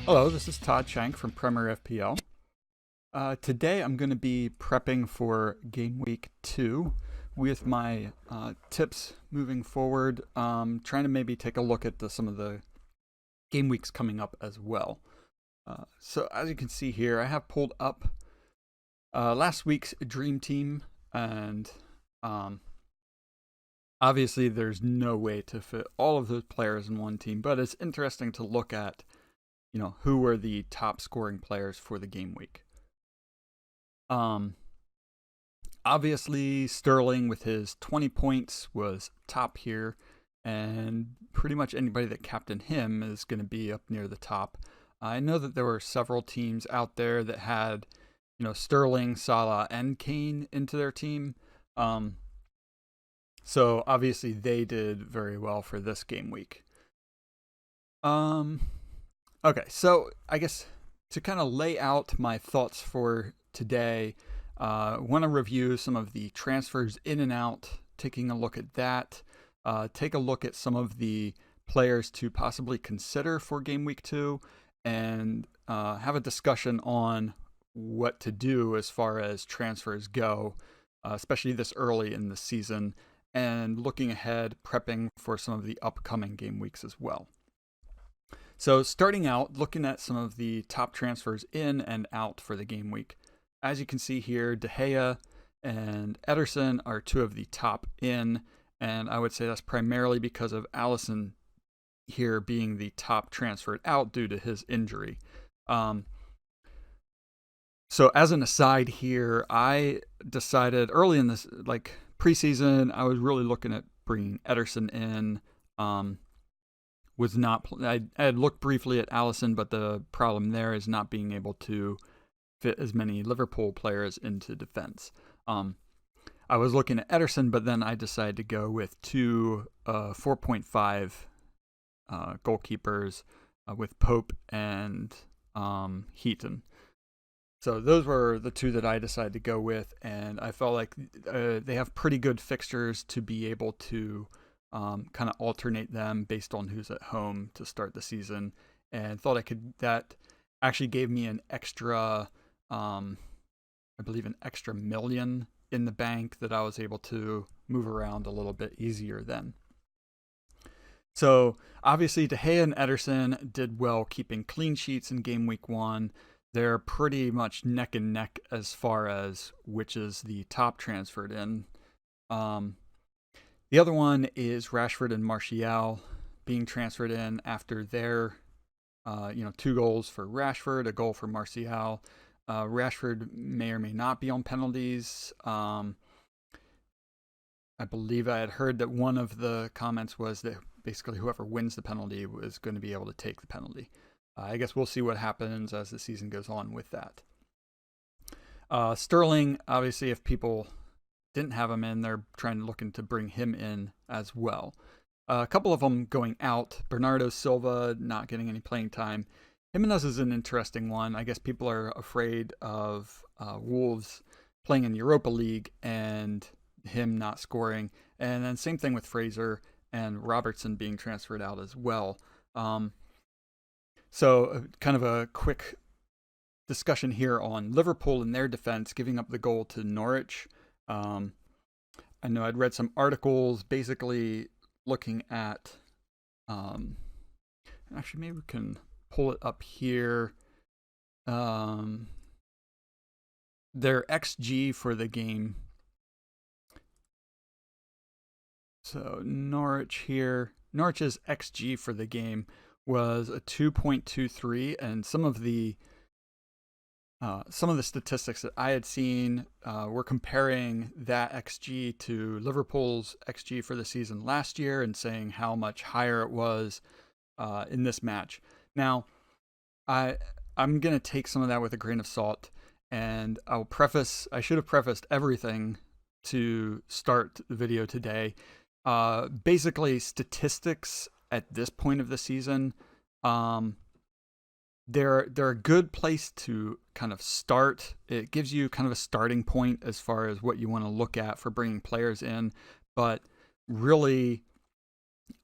Hello, this is Todd Shank from Premier FPL. Today I'm going to be prepping for Game Week 2 with my tips moving forward, trying to maybe take a look at some of the game weeks coming up as well. So as you can see here, I have pulled up last week's Dream Team, and obviously there's no way to fit all of those players in one team, but it's interesting to look at who were the top scoring players for the game week. Um, Obviously, Sterling with his 20 points was top here, and pretty much anybody that captained him is going to be up near the top. I know that there were several teams out there that had, Sterling, Salah, and Kane into their team. So obviously they did very well for this game week. Okay, so I guess to kind of lay out my thoughts for today, want to review some of the transfers in and out, taking a look at that, take a look at some of the players to possibly consider for Game Week 2, and have a discussion on what to do as far as transfers go, especially this early in the season, and looking ahead, prepping for some of the upcoming game weeks as well. So starting out, looking at some of the top transfers in and out for the game week. As you can see here, De Gea and Ederson are two of the top in, and I would say that's primarily because of Alisson here being the top transferred out due to his injury. So as an aside here, I decided early in this, like preseason, I was really looking at bringing Ederson in. Was not. I had looked briefly at Alisson, but the problem there is not being able to fit as many Liverpool players into defense. I was looking at Ederson, but then I decided to go with two 4.5 goalkeepers with Pope and Heaton. So those were the two that I decided to go with, and I felt like they have pretty good fixtures to be able to kind of alternate them based on who's at home to start the season, and thought that actually gave me an extra, I believe an extra million in the bank that I was able to move around a little bit easier then. So obviously De Gea and Ederson did well keeping clean sheets in game week 1. They're pretty much neck and neck as far as which is the top transferred in. The other one is Rashford and Martial being transferred in after their, 2 goals for Rashford, a goal for Martial. Rashford may or may not be on penalties. I believe I had heard that one of the comments was that basically whoever wins the penalty was going to be able to take the penalty. I guess we'll see what happens as the season goes on with that. Sterling, obviously, if people didn't have him in, they're looking to bring him in as well. A couple of them going out. Bernardo Silva not getting any playing time. Jimenez is an interesting one. I guess people are afraid of Wolves playing in Europa League and him not scoring. And then same thing with Fraser and Robertson being transferred out as well. So kind of a quick discussion here on Liverpool and their defense giving up the goal to Norwich. I know I'd read some articles basically looking at, actually maybe we can pull it up here. Their XG for the game. So Norwich's XG for the game was a 2.23, and some of the statistics that I had seen were comparing that XG to Liverpool's XG for the season last year and saying how much higher it was in this match. Now, I'm going to take some of that with a grain of salt, and I should have prefaced everything to start the video today. Basically, statistics at this point of the season, they're a good place to kind of start. It gives you kind of a starting point as far as what you want to look at for bringing players in, but really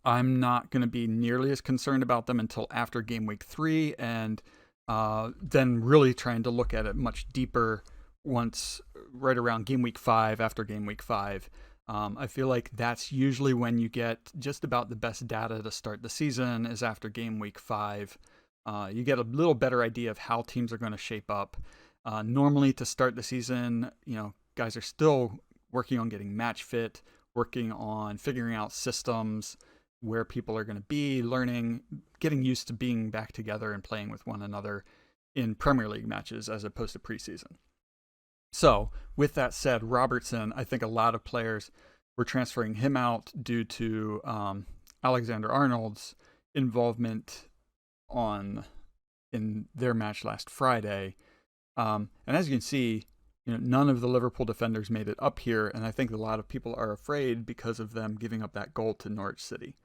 I'm not going to be nearly as concerned about them until after game week 3, and then really trying to look at it much deeper once right around game week 5, after game week 5. I feel like that's usually when you get just about the best data to start the season, is after game week 5. You get a little better idea of how teams are going to shape up. Normally, to start the season, guys are still working on getting match fit, working on figuring out systems, where people are going to be, learning, getting used to being back together and playing with one another in Premier League matches as opposed to preseason. So, with that said, Robertson, I think a lot of players were transferring him out due to Alexander Arnold's involvement in their match last Friday. And as you can see, none of the Liverpool defenders made it up here, and I think a lot of people are afraid because of them giving up that goal to Norwich City.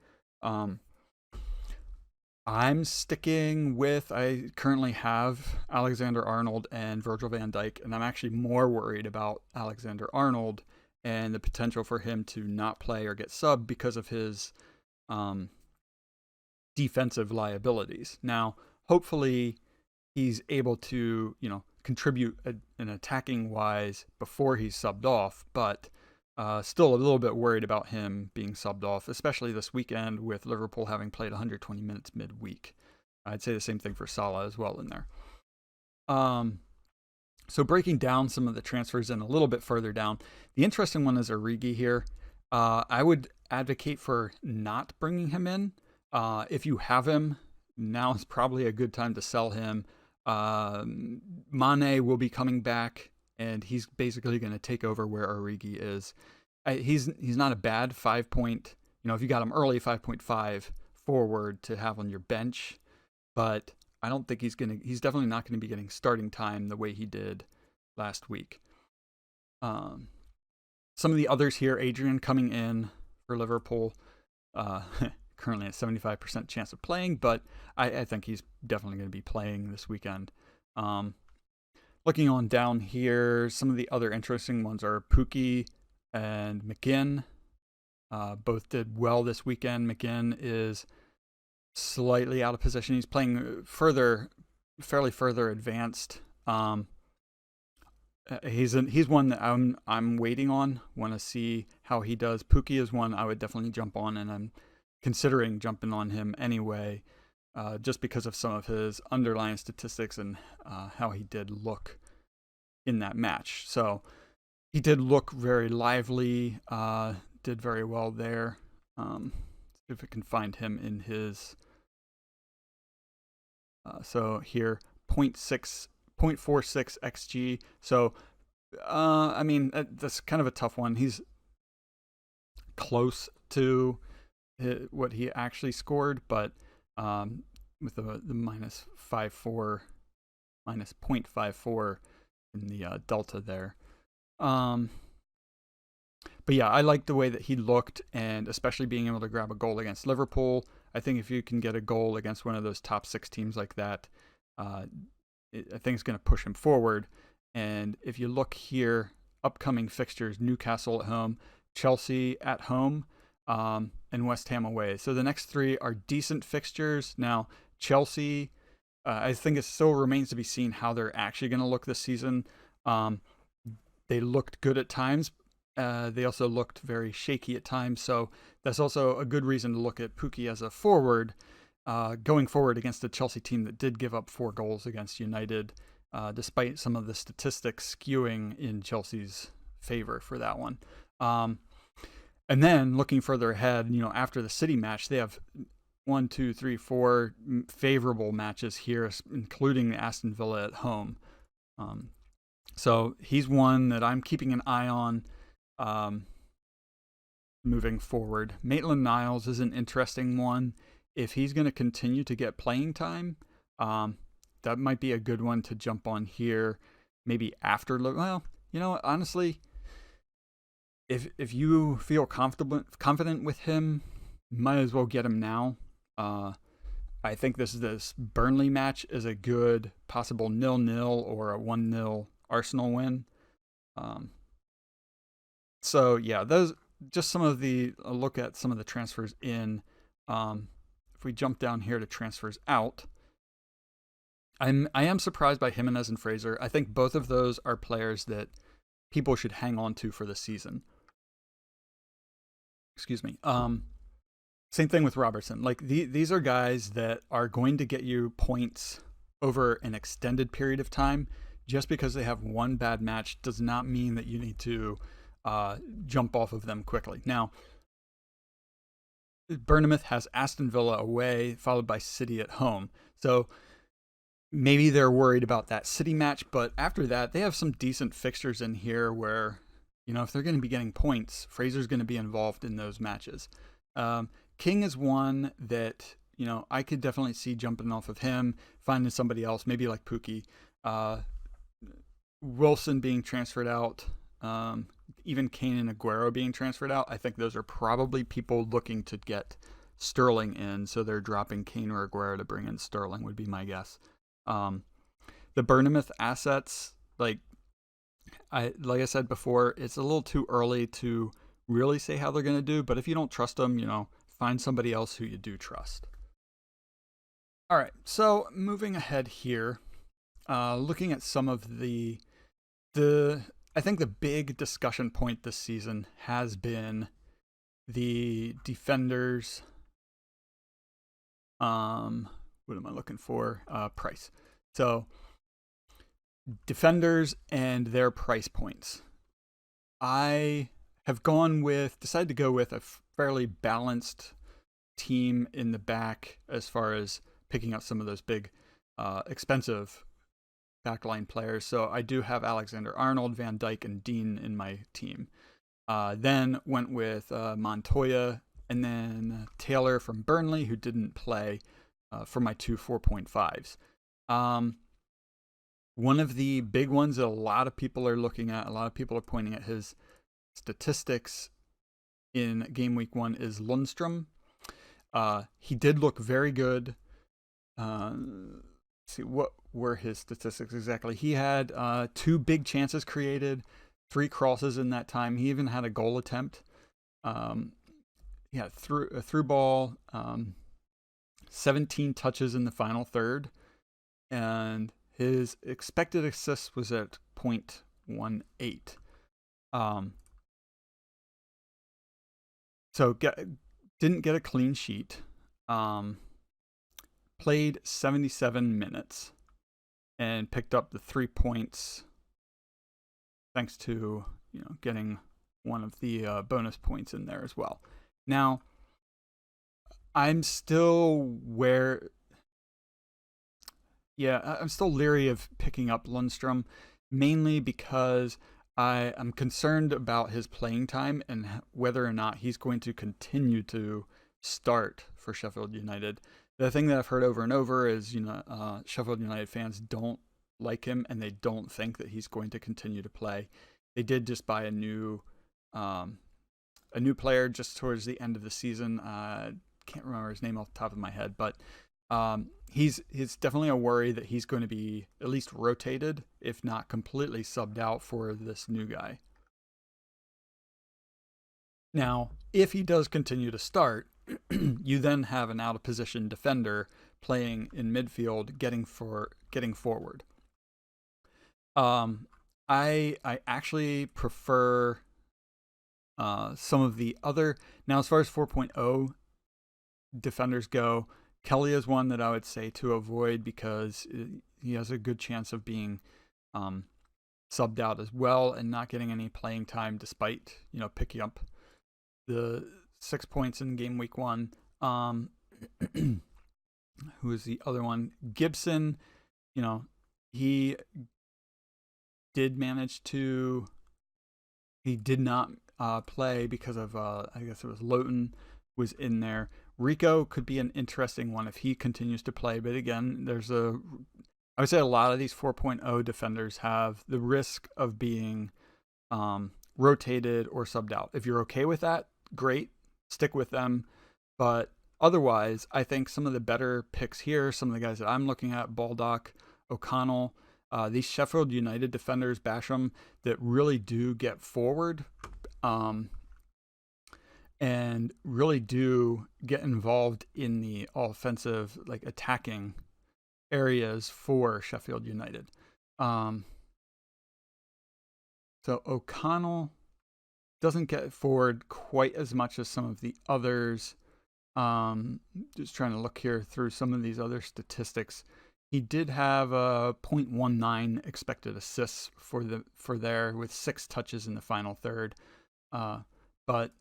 I'm sticking with, I currently have Alexander Arnold and Virgil van Dijk, and I'm actually more worried about Alexander Arnold and the potential for him to not play or get subbed because of his defensive liabilities. Now, hopefully he's able to, contribute in attacking wise before he's subbed off, but still a little bit worried about him being subbed off, especially this weekend with Liverpool having played 120 minutes midweek. I'd say the same thing for Salah as well in there. So breaking down some of the transfers in a little bit further down, the interesting one is Origi here. I would advocate for not bringing him in. If you have him, now is probably a good time to sell him. Mane will be coming back, and he's basically going to take over where Origi is. He's not a bad 5 point, if you got him early, 5.5 forward to have on your bench, but I don't think he's definitely not going to be getting starting time the way he did last week. Some of the others here, Adrian coming in for Liverpool, currently at 75% chance of playing, but I think he's definitely going to be playing this weekend. Looking on down here, some of the other interesting ones are Pukki and McGinn. Both did well this weekend. McGinn is slightly out of position. He's playing fairly further advanced. He's one that I'm waiting on. Want to see how he does. Pukki is one I would definitely jump on, and I'm considering jumping on him anyway, just because of some of his underlying statistics and how he did look in that match. So he did look very lively, did very well there. If I can find him in his... so here, 0.46 XG. So, that's kind of a tough one. He's close to what he actually scored, but with the minus 0.54 in the delta there. But yeah, I like the way that he looked, and especially being able to grab a goal against Liverpool. I think if you can get a goal against one of those top 6 teams like that, I think it's going to push him forward. And if you look here, upcoming fixtures: Newcastle at home, Chelsea at home, and West Ham away. So the next 3 are decent fixtures. Now, Chelsea, I think it still remains to be seen how they're actually going to look this season. They looked good at times. They also looked very shaky at times. So that's also a good reason to look at Pukki as a forward, going forward against a Chelsea team that did give up 4 goals against United, despite some of the statistics skewing in Chelsea's favor for that one. And then looking further ahead, after the City match, they have 1, 2, 3, 4 favorable matches here, including the Aston Villa at home. So he's one that I'm keeping an eye on moving forward. Maitland-Niles is an interesting one. If he's going to continue to get playing time, that might be a good one to jump on here. Maybe after, honestly, if you feel confident with him, might as well get him now. I think this Burnley match is a good possible 0-0 or a 1-0 Arsenal win. So yeah, those just some of the a look at some of the transfers in. If we jump down here to transfers out, I am surprised by Jimenez and Fraser. I think both of those are players that people should hang on to for the season. Excuse me. Same thing with Robertson. Like these are guys that are going to get you points over an extended period of time. Just because they have one bad match does not mean that you need to jump off of them quickly. Now, Bournemouth has Aston Villa away, followed by City at home. So maybe they're worried about that City match, but after that, they have some decent fixtures in here where, if they're going to be getting points, Fraser's going to be involved in those matches. King is one that, I could definitely see jumping off of him, finding somebody else, maybe like Pookie. Wilson being transferred out, even Kane and Aguero being transferred out. I think those are probably people looking to get Sterling in, so they're dropping Kane or Aguero to bring in Sterling would be my guess. The Bournemouth assets, like I said before, it's a little too early to really say how they're going to do, but if you don't trust them, find somebody else who you do trust. All right, so moving ahead here, looking at some of the I think the big discussion point this season has been the defenders. What am I looking for? Price. So defenders and their price points. I have decided to go with a fairly balanced team in the back as far as picking up some of those big, expensive backline players. So I do have Alexander-Arnold, Van Dijk, and Dean in my team. Then went with Montoya and then Taylor from Burnley, who didn't play, for my two 4.5s. One of the big ones that a lot of people are looking at, a lot of people are pointing at his statistics in game week 1 is Lundstrom. He did look very good. See, what were his statistics exactly? He had 2 big chances created, 3 crosses in that time. He even had a goal attempt. He had a through ball, 17 touches in the final third, and his expected assists was at 0.18. So didn't get a clean sheet. Played 77 minutes and picked up the 3 points thanks to getting one of the bonus points in there as well. Now, I'm still I'm still leery of picking up Lundstrom, mainly because I am concerned about his playing time and whether or not he's going to continue to start for Sheffield United. The thing that I've heard over and over is, Sheffield United fans don't like him and they don't think that he's going to continue to play. They did just buy a new player just towards the end of the season. Can't remember his name off the top of my head, but he's definitely a worry that he's going to be at least rotated, if not completely subbed out for this new guy. Now, if he does continue to start, you then have an out of position defender playing in midfield, getting forward. I actually prefer some of the other. Now, as far as 4.0 defenders go, Kelly is one that I would say to avoid because he has a good chance of being subbed out as well and not getting any playing time despite picking up the 6 points in game week 1. Who is the other one? Gibson. He did manage to. He did not play because of I guess it was Loughton was in there. Rico could be an interesting one if he continues to play, but again, I would say a lot of these 4.0 defenders have the risk of being rotated or subbed out. If you're okay with that, great, stick with them. But otherwise, I think some of the better picks here, some of the guys that I'm looking at, Baldock, O'Connell, these Sheffield United defenders, Basham, that really do get forward. and really do get involved in the offensive, like attacking areas for Sheffield United. So O'Connell doesn't get forward quite as much as some of the others. Just trying to look here through some of these other statistics. He did have a 0.19 expected assists for there with 6 touches in the final third. But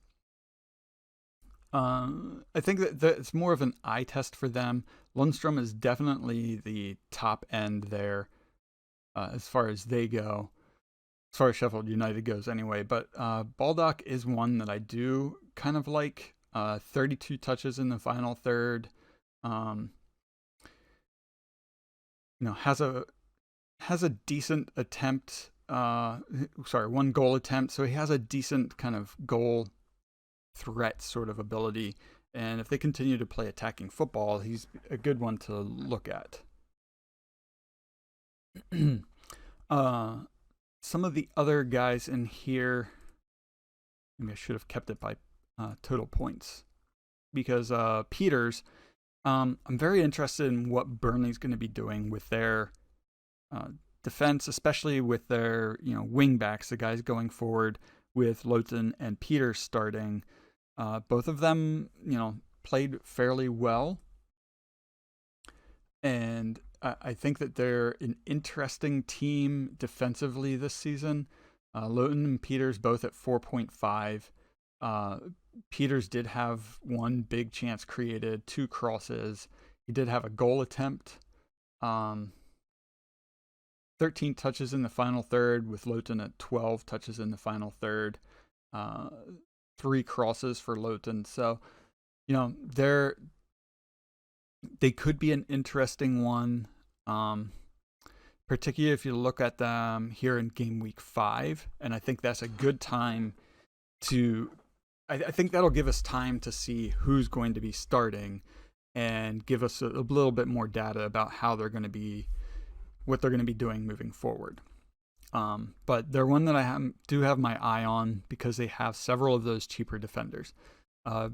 I think that it's more of an eye test for them. Lundstrom is definitely the top end there as far as they go, as far as Sheffield United goes anyway. But Baldock is one that I do kind of like. 32 touches in the final third. Has a decent attempt. 1 goal attempt. So he has a decent kind of goal threat sort of ability. And if they continue to play attacking football, he's a good one to look at. Some of the other guys in here, maybe I should have kept it by total points, because Peters, I'm very interested in what Burnley's going to be doing with their defense, especially with their wing backs, the guys going forward with Lowton and Peters starting. Both of them, played fairly well, and I think that they're an interesting team defensively this season. Lowton and Peters both at 4.5. Peters did have 1 big chance created, 2 crosses. He did have a goal attempt. 13 touches in the final third, with Lowton at 12 touches in the final third. 3 crosses for Lowton. So, they could be an interesting one. Particularly if you look at them here in Gameweek 5, and I think that's a good time to. I think that'll give us time to see who's going to be starting, and give us a little bit more data about how they're going to be, what they're going to be doing moving forward. But they're one that I do have my eye on because they have several of those cheaper defenders.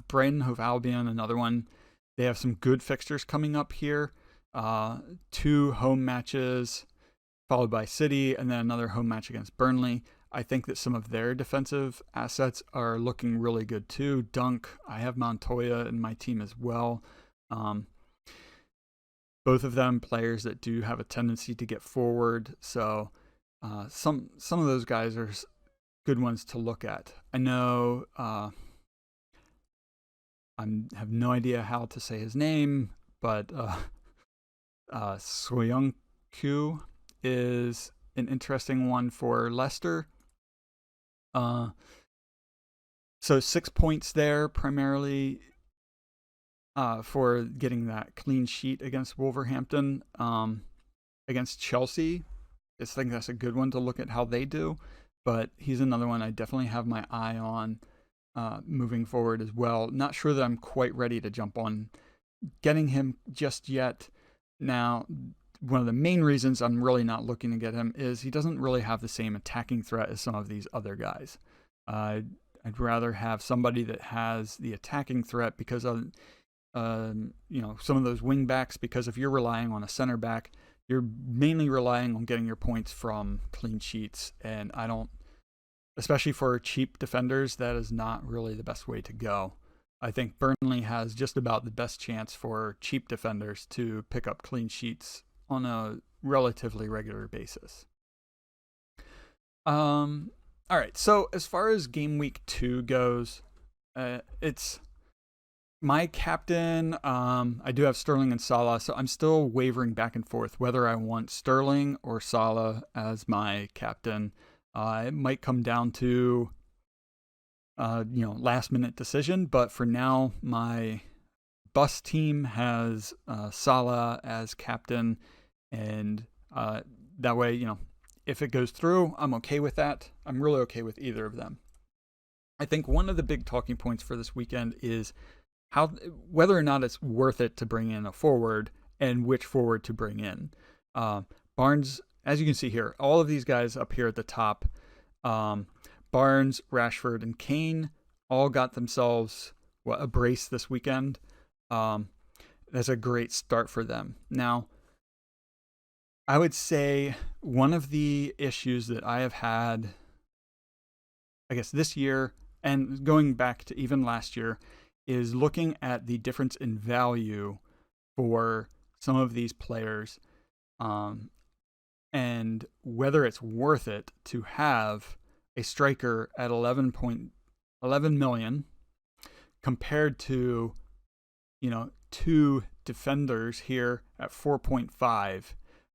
Brighton Hove Albion, another one. They have some good fixtures coming up here. 2 home matches, followed by City, and then another home match against Burnley. I think that some of their defensive assets are looking really good too. Dunk, I have Montoya in my team as well. Both of them players that do have a tendency to get forward. So some of those guys are good ones to look at. I know I have no idea how to say his name, but Soyuncu is an interesting one for Leicester. So 6 points there, primarily for getting that clean sheet against Wolverhampton. Against Chelsea, I think that's a good one to look at how they do, but he's another one I definitely have my eye on moving forward as well. Not sure that I'm quite ready to jump on getting him just yet. Now, one of the main reasons I'm really not looking to get him is he doesn't really have the same attacking threat as some of these other guys. I'd rather have somebody that has the attacking threat because of some of those wing backs, because if you're relying on a center back, you're mainly relying on getting your points from clean sheets, and I don't, especially for cheap defenders, that is not really the best way to go. I think Burnley has just about the best chance for cheap defenders to pick up clean sheets on a relatively regular basis. All right, so as far as game week 2 goes, it's my captain. I do have Sterling and Salah, so I'm still wavering back and forth whether I want Sterling or Salah as my captain. It might come down to last minute decision, but for now, my bus team has Salah as captain, and that way, if it goes through, I'm okay with that. I'm really okay with either of them. I think one of the big talking points for this weekend is whether or not it's worth it to bring in a forward and which forward to bring in. Barnes, as you can see here, all of these guys up here at the top, Barnes, Rashford, and Kane, all got themselves a brace this weekend. That's a great start for them. Now, I would say one of the issues that I have had, I guess, this year and going back to even last year, is looking at the difference in value for some of these players, and whether it's worth it to have a striker at 11 million compared to, two defenders here at 4.5,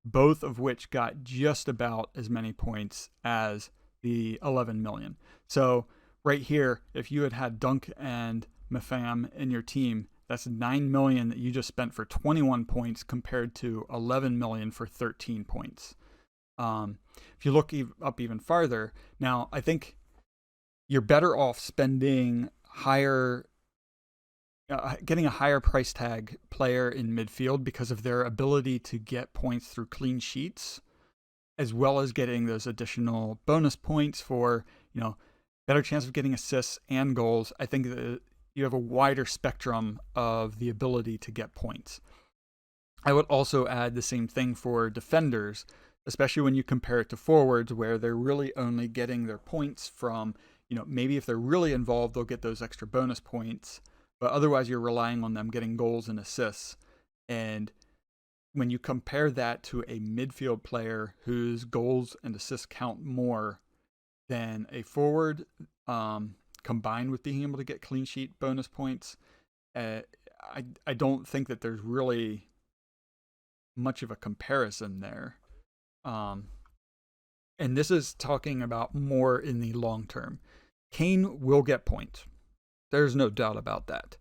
both of which got just about as many points as the 11 million. So right here, if you had Dunk and Mafam in your team, that's 9 million that you just spent for 21 points compared to 11 million for 13 points. If you look up even farther, now I think you're better off spending getting a higher price tag player in midfield because of their ability to get points through clean sheets, as well as getting those additional bonus points for, better chance of getting assists and goals. I think that you have a wider spectrum of the ability to get points. I would also add the same thing for defenders, especially when you compare it to forwards, where they're really only getting their points from, maybe if they're really involved, they'll get those extra bonus points, but otherwise you're relying on them getting goals and assists. And when you compare that to a midfield player whose goals and assists count more than a forward, combined with being able to get clean sheet bonus points, I don't think that there's really much of a comparison there. And this is talking about more in the long term. Kane will get points. There's no doubt about that.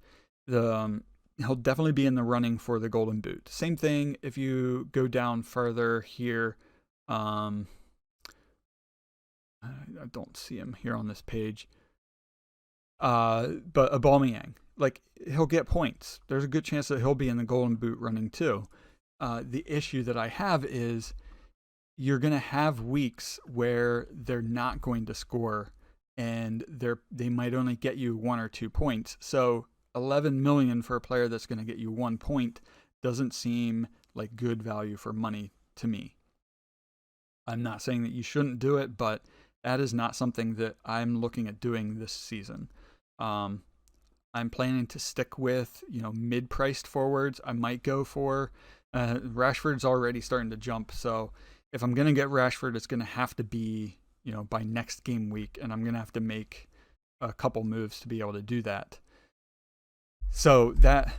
He'll definitely be in the running for the Golden Boot. Same thing if you go down further here. I don't see him here on this page. But Aubameyang, he'll get points. There's a good chance that he'll be in the Golden Boot running too. The issue that I have is you're going to have weeks where they're not going to score, and they might only get you 1 or 2 points. So 11 million for a player that's going to get you 1 point doesn't seem like good value for money to me. I'm not saying that you shouldn't do it, but that is not something that I'm looking at doing this season. I'm planning to stick with, mid-priced forwards. I might go for Rashford's already starting to jump, so if I'm going to get Rashford, it's going to have to be, by next game week, and I'm going to have to make a couple moves to be able to do that. So that,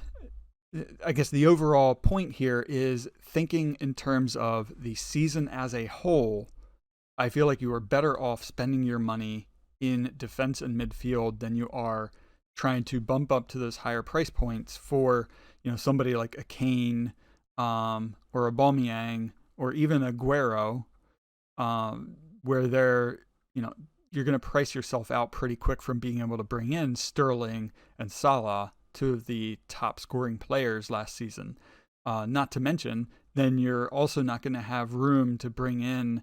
I guess the overall point here is thinking in terms of the season as a whole. I feel like you are better off spending your money in defense and midfield than you are trying to bump up to those higher price points for, somebody like a Kane, or a Aubameyang, or even Aguero, where they're, you're going to price yourself out pretty quick from being able to bring in Sterling and Salah, 2 of the top scoring players last season. Not to mention, then you're also not going to have room to bring in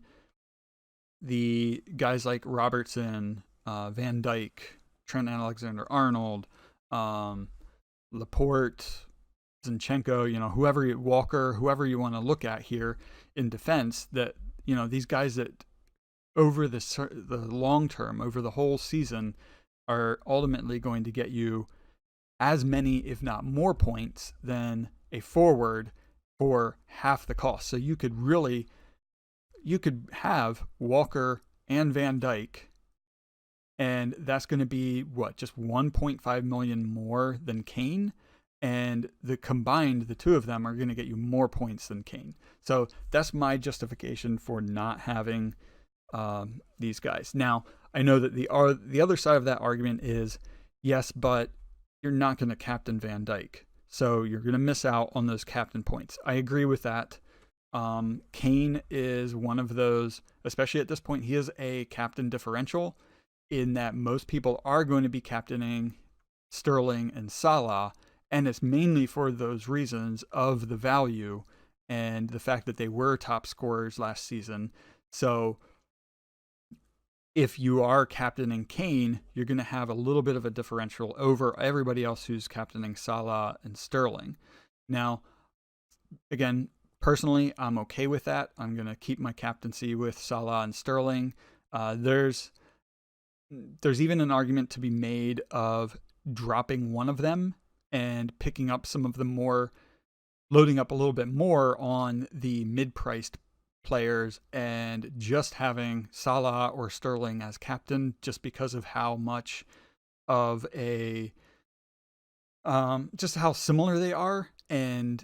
the guys like Robertson, Van Dijk, Trent Alexander-Arnold, Laporte, Zinchenko, Walker, whoever you want to look at here in defense, that, these guys that over the long term, over the whole season, are ultimately going to get you as many, if not more points than a forward for half the cost. So you could have Walker and Van Dijk, and that's going to be just 1.5 million more than Kane. And the 2 of them are going to get you more points than Kane. So that's my justification for not having these guys. Now, I know that the other side of that argument is, yes, but you're not going to captain Van Dijk. So you're going to miss out on those captain points. I agree with that. Kane is one of those, especially at this point, he is a captain differential in that most people are going to be captaining Sterling and Salah. And it's mainly for those reasons of the value and the fact that they were top scorers last season. So if you are captaining Kane, you're going to have a little bit of a differential over everybody else who's captaining Salah and Sterling. Now, again, personally, I'm okay with that. I'm going to keep my captaincy with Salah and Sterling. There's even an argument to be made of dropping one of them and picking up some of the more, loading up a little bit more on the mid-priced players and just having Salah or Sterling as captain, just because of how much of a just how similar they are. And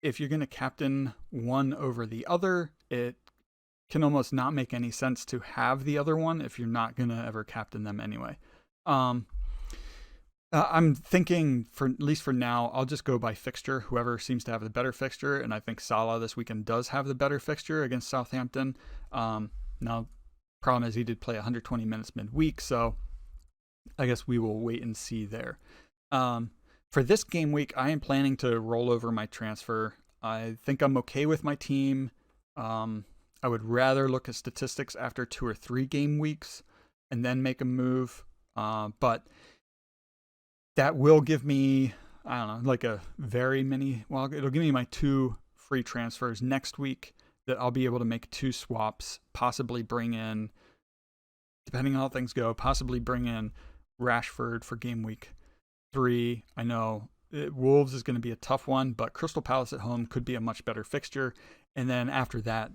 if you're going to captain one over the other, it can almost not make any sense to have the other one if you're not going to ever captain them anyway. I'm thinking, for at least for now, I'll just go by fixture. Whoever seems to have the better fixture, and I think Salah this weekend does have the better fixture against Southampton. Now, problem is he did play 120 minutes midweek, so I guess we will wait and see there. For this game week, I am planning to roll over my transfer. I think I'm okay with my team. I would rather look at statistics after 2 or 3 game weeks and then make a move. But that will give me, I don't know, like a very many, well, it'll give me my 2 free transfers next week that I'll be able to make 2 swaps, possibly bring in, depending on how things go, possibly bring in Rashford for game week 3. I know Wolves is going to be a tough one, but Crystal Palace at home could be a much better fixture. And then after that,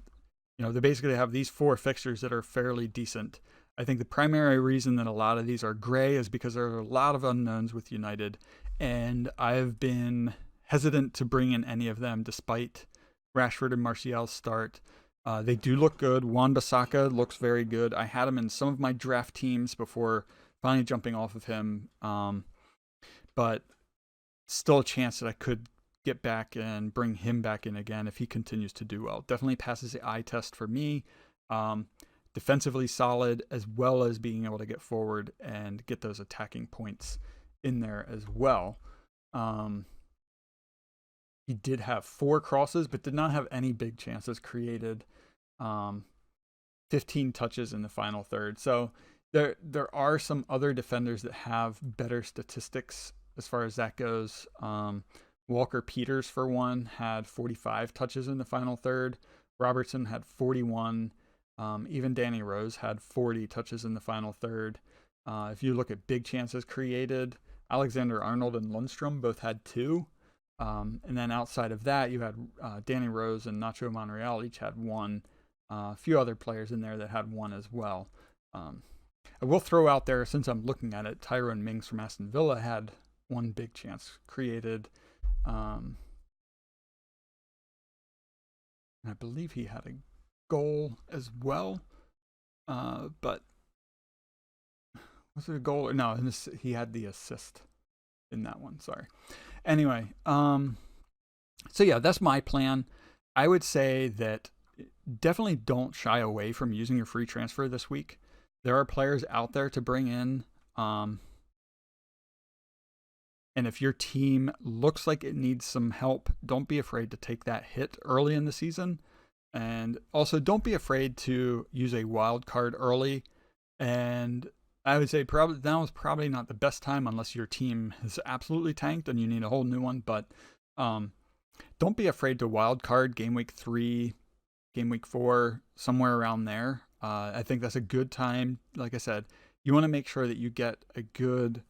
they basically have these 4 fixtures that are fairly decent. I think the primary reason that a lot of these are gray is because there are a lot of unknowns with United, and I've been hesitant to bring in any of them despite Rashford and Martial's start. They do look good. Wan-Bissaka looks very good. I had him in some of my draft teams before finally jumping off of him, but still a chance that I could get back and bring him back in again if he continues to do well. Definitely passes the eye test for me. Defensively solid, as well as being able to get forward and get those attacking points in there as well. He did have 4 crosses, but did not have any big chances created. 15 touches in the final third. So there are some other defenders that have better statistics as far as that goes. Walker Peters, for one, had 45 touches in the final third. Robertson had 41. Even Danny Rose had 40 touches in the final third. If you look at big chances created, Alexander-Arnold and Lundstrom both had 2. And then outside of that, you had Danny Rose and Nacho Monreal each had 1. A few other players in there that had 1 as well. I will throw out there, since I'm looking at it, Tyrone Mings from Aston Villa had 1 big chance created. And I believe he had a goal as well. But was it a goal? No, he had the assist in that one. Sorry. Anyway, so yeah, that's my plan. I would say that definitely don't shy away from using your free transfer this week. There are players out there to bring in. And if your team looks like it needs some help, don't be afraid to take that hit early in the season. And also, don't be afraid to use a wild card early. And I would say probably now is probably not the best time unless your team is absolutely tanked and you need a whole new one. But don't be afraid to wild card game week 3, game week 4, somewhere around there. I think that's a good time. Like I said, you want to make sure that you get a good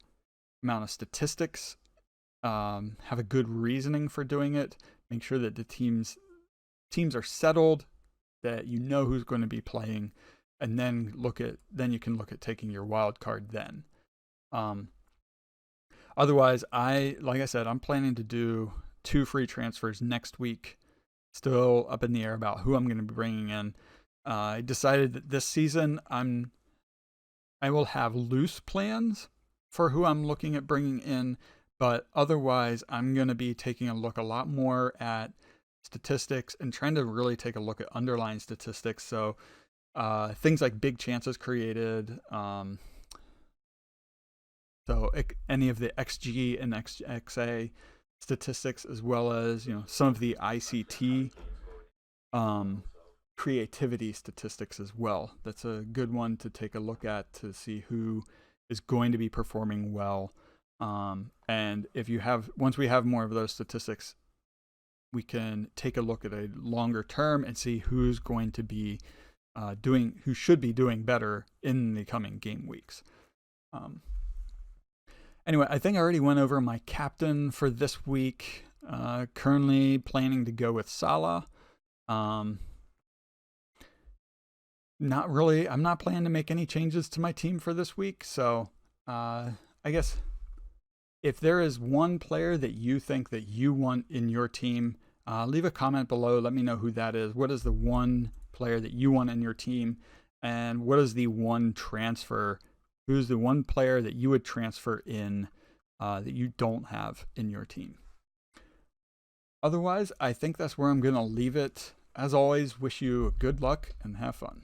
amount of statistics, have a good reasoning for doing it, make sure that the teams are settled, that you know who's going to be playing, and then you can look at taking your wild card then. Otherwise, like I said, I'm planning to do 2 free transfers next week. Still up in the air about who I'm going to be bringing in. I decided that this season I will have loose plans for who I'm looking at bringing in, but otherwise I'm going to be taking a look a lot more at statistics and trying to really take a look at underlying statistics. So things like big chances created, so any of the XG and XA statistics, as well as some of the ICT creativity statistics as well. That's a good one to take a look at to see who is going to be performing well. And if you have, once we have more of those statistics, we can take a look at a longer term and see who's going to be who should be doing better in the coming game weeks. Anyway, I think I already went over my captain for this week. Currently planning to go with Salah. Not really. I'm not planning to make any changes to my team for this week. So I guess if there is one player that you think that you want in your team, leave a comment below. Let me know who that is. What is the one player that you want in your team? And what is the one transfer? Who's the one player that you would transfer in that you don't have in your team? Otherwise, I think that's where I'm going to leave it. As always, wish you good luck and have fun.